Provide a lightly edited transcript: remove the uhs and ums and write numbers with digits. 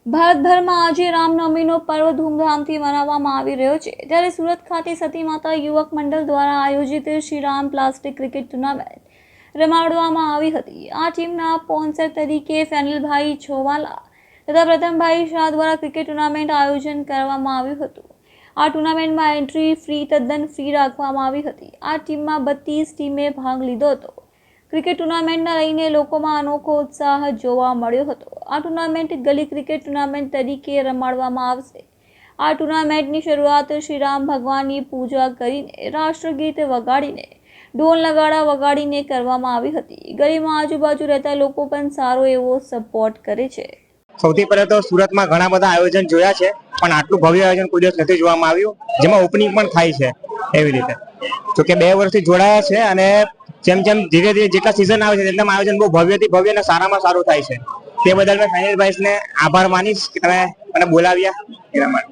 ભારતભરમાં આજે રામનવમીનો પર્વ ધૂમધામથી મનાવવામાં આવી રહ્યો છે, ત્યારે સુરત ખાતે સતી માતા યુવક મંડળ દ્વારા આયોજિત Shri Ram plastic cricket tournament રમાડવામાં આવી હતી. આ ટીમના સ્પોન્સર તરીકે ફેનિલભાઈ છોવાલા તથા પ્રથમભાઈ શાહ દ્વારા ક્રિકેટ ટુર્નામેન્ટ આયોજન કરવામાં આવ્યું હતું. આ ટુર્નામેન્ટમાં એન્ટ્રી ફી તદ્દન ફ્રી રાખવામાં આવી હતી. આ ટીમમાં 32 ટીમે ભાગ લીધો હતો. ક્રિકેટ ટુર્નામેન્ટને લઈને લોકોમાં અનોખો ઉત્સાહ જોવા મળ્યો હતો. આ ટુર્નામેન્ટ ગલી ક્રિકેટ ટુર્નામેન્ટ તરીકે રમાડવામાં આવશે. આ ટુર્નામેન્ટની શરૂઆત શ્રી રામ ભગવાનની પૂજા કરીને, રાષ્ટ્રગીત વગાડીને, ઢોલ નગાડા વગાડીને કરવામાં આવી હતી. ગલીમાં આજુબાજુ રહેતા લોકો પણ સારો એવો સપોર્ટ કરે છે. સૌથી પહેલા તો સુરતમાં ઘણા બધા આયોજન જોયા છે, પણ આટલું ભવ્ય આયોજન કોઈ દિવસ નથી જોવામાં આવ્યું, જેમાં ઓપનિંગ પણ થાય છે. એવી રીતે તો કે 2 વર્ષથી જોડાયા છે અને જેમ જેમ ધીરે ધીરે જેટલા સિઝન આવે છે તેટલા આયોજન બહુ ભવ્યથી ભવ્ય અને સારામાં સારું થાય છે. તે બદલ મેં ફેનિલભાઈને આભાર માનીશ કે તમે મને બોલાવ્યા એના માટે.